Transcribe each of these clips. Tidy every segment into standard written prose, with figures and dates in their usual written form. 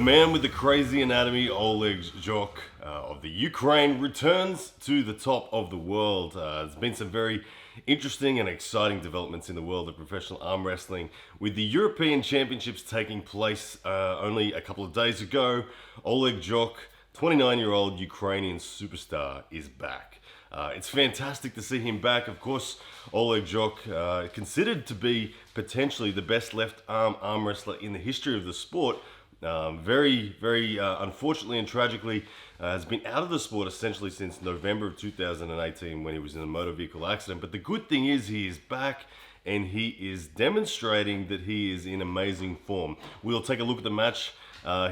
The man with the crazy anatomy, Oleg Zhok of the Ukraine, returns to the top of the world. There's been some very interesting and exciting developments in the world of professional arm wrestling, with the European Championships taking place only a couple of days ago. Oleg Zhok, 29-year-old Ukrainian superstar, is back. It's fantastic to see him back. Of course, Oleg Zhok, considered to be potentially the best left arm wrestler in the history of the sport, very unfortunately and tragically has been out of the sport essentially since November of 2018 when he was in a motor vehicle accident. But the good thing is he is back and he is demonstrating that he is in amazing form. We'll take a look at the match.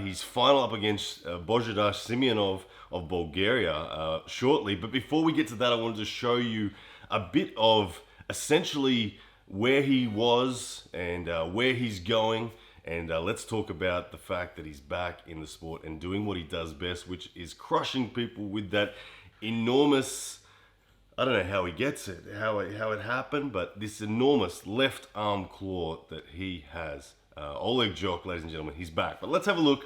He's final up against Božidar Simeonov of Bulgaria shortly. But before we get to that, I wanted to show you a bit of essentially where he was and where he's going. And let's talk about the fact that he's back in the sport and doing what he does best, which is crushing people with that enormous, I don't know how he gets it, how it happened, but this enormous left arm claw that he has. Oleg Zhok, ladies and gentlemen, he's back. But let's have a look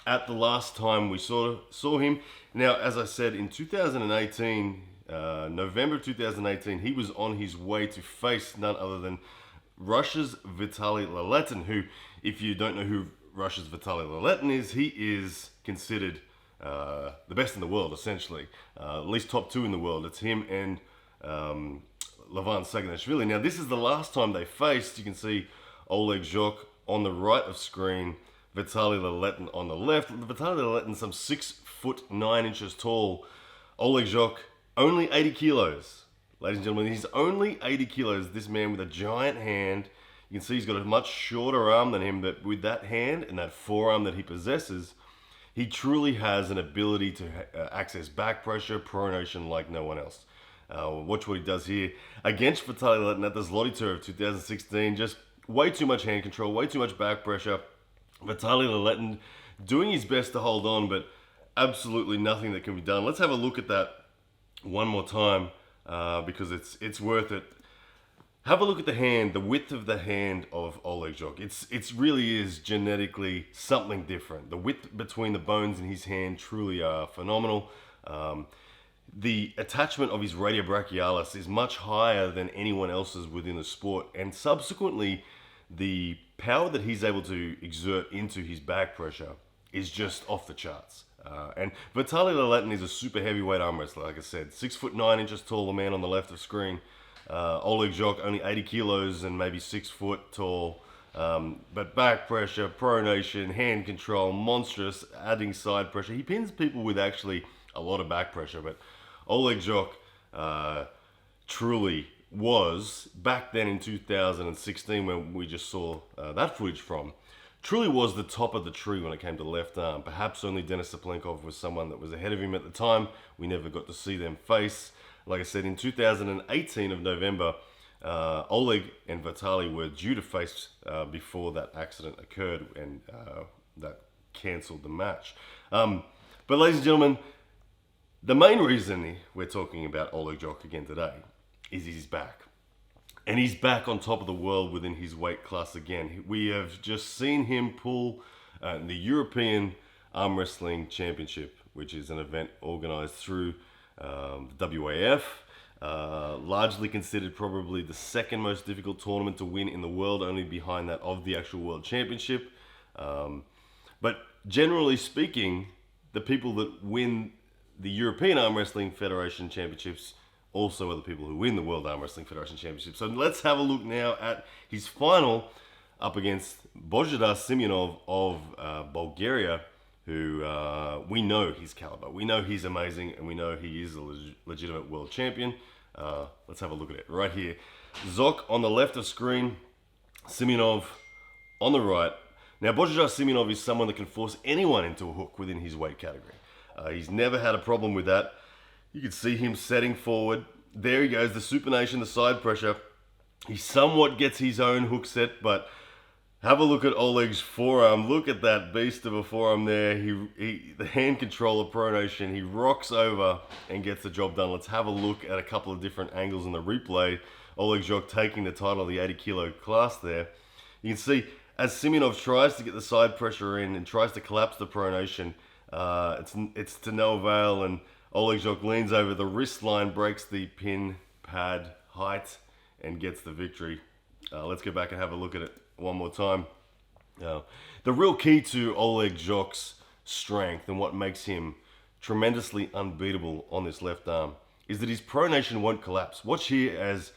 at the last time we saw him. Now, as I said, in 2018, November 2018, he was on his way to face none other than Russia's Vitaly Laletin, who, if you don't know who Russia's Vitaly Laletin is, he is considered the best in the world, essentially. At least top two in the world. It's him and Levan Saginashvili. Now, this is the last time they faced. You can see Oleg Zhok on the right of screen, Vitaly Laletin on the left. Vitaly Laletin, some 6'9" tall. Oleg Zhok, only 80 kilos. Ladies and gentlemen, he's only 80 kilos. This man with a giant hand. You can see he's got a much shorter arm than him, but with that hand and that forearm that he possesses, he truly has an ability to access back pressure, pronation like no one else. Watch what he does here. Against Vitaly Laletin at the Zloty Tour of 2016, just way too much hand control, way too much back pressure. Vitaly Laletin doing his best to hold on, but absolutely nothing that can be done. Let's have a look at that one more time. Because it's worth it. Have a look at the hand, the width of the hand of Oleg Zhok. It really is genetically something different. The width between the bones in his hand truly are phenomenal. The attachment of his radiobrachialis is much higher than anyone else's within the sport, and subsequently, the power that he's able to exert into his back pressure is just off the charts. And Vitaly Laletin is a super heavyweight arm wrestler, like I said. 6'9" tall, the man on the left of screen. Oleg Zhok, only 80 kilos and maybe 6 foot tall. But back pressure, pronation, hand control, monstrous, adding side pressure. He pins people with actually a lot of back pressure. But Oleg Zhok truly was, back then in 2016 when we just saw that footage from, truly was the top of the tree when it came to left arm. Perhaps only Denis Saplenkov was someone that was ahead of him at the time. We never got to see them face. Like I said, in 2018 of November, Oleg and Vitaly were due to face before that accident occurred, and that cancelled the match. But ladies and gentlemen, the main reason we're talking about Oleg Zhok again today is he's back. And he's back on top of the world within his weight class again. We have just seen him pull the European Arm Wrestling Championship, which is an event organized through the WAF. Largely considered probably the second most difficult tournament to win in the world, only behind that of the actual World Championship. But generally speaking, the people that win the European Arm Wrestling Federation Championships also are the people who win the World Arm Wrestling Federation Championship. So let's have a look now at his final up against Božidar Simeonov of Bulgaria, who we know his caliber. We know he's amazing, and we know he is a legitimate world champion. Let's have a look at it right here. Zhok on the left of screen, Simeonov on the right. Now, Božidar Simeonov is someone that can force anyone into a hook within his weight category. He's never had a problem with that. You can see him setting forward. There he goes, the supination, the side pressure. He somewhat gets his own hook set, but have a look at Oleg's forearm. Look at that beast of a forearm there. The hand control of pronation. He rocks over and gets the job done. Let's have a look at a couple of different angles in the replay. Oleg Zhok taking the title of the 80 kilo class there. You can see as Simeonov tries to get the side pressure in and tries to collapse the pronation, it's to no avail, and Oleg Jok leans over the wrist line, breaks the pin pad height, and gets the victory. Let's go back and have a look at it one more time. The real key to Oleg Jok's strength and what makes him tremendously unbeatable on this left arm is that his pronation won't collapse. Watch here as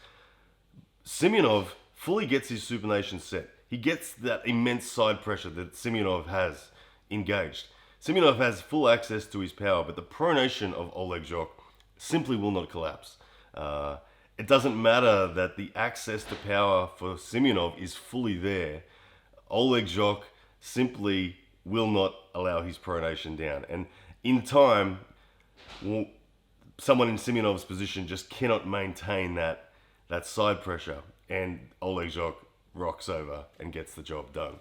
Simeonov fully gets his supination set. He gets that immense side pressure that Simeonov has engaged. Simeonov has full access to his power, but the pronation of Oleg Jok simply will not collapse. It doesn't matter that the access to power for Simeonov is fully there. Oleg Jok simply will not allow his pronation down. And in time, someone in Simeonov's position just cannot maintain that side pressure. And Oleg Jok rocks over and gets the job done.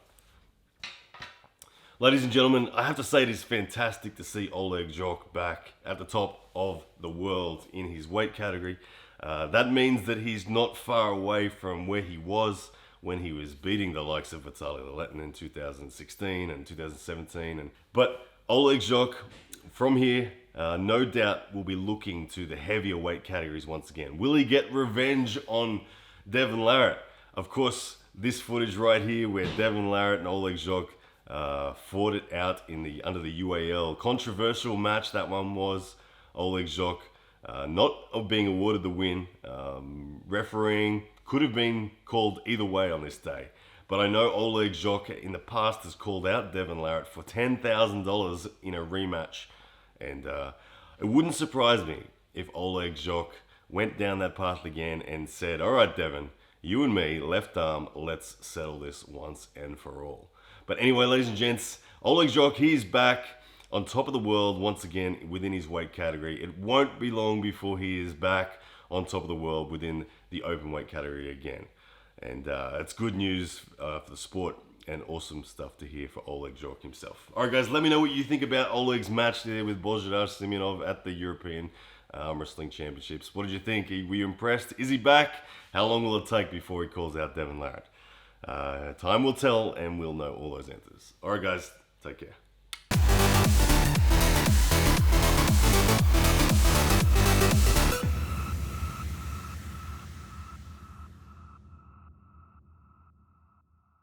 Ladies and gentlemen, I have to say it is fantastic to see Oleg Jok back at the top of the world in his weight category. That means that he's not far away from where he was when he was beating the likes of Vitaly Laletin in 2016 and 2017. But Oleg Jok, from here, no doubt will be looking to the heavier weight categories once again. Will he get revenge on Devon Larratt? Of course, this footage right here where Devon Larratt and Oleg Jok fought it out under the UAL. Controversial match that one was. Oleg Jok not being awarded the win. Refereeing could have been called either way on this day. But I know Oleg Jok in the past has called out Devon Larratt for $10,000 in a rematch. And it wouldn't surprise me if Oleg Jok went down that path again and said, all right, Devon, you and me, left arm, let's settle this once and for all. But anyway, ladies and gents, Oleg Jok, he's back on top of the world once again within his weight category. It won't be long before he is back on top of the world within the open weight category again. And it's good news for the sport and awesome stuff to hear for Oleg Jok himself. All right, guys, let me know what you think about Oleg's match there with Bozhidar Simeonov at the European Wrestling Championships. What did you think? Were you impressed? Is he back? How long will it take before he calls out Devon Larratt? Time will tell, and we'll know all those answers. All right, guys, take care.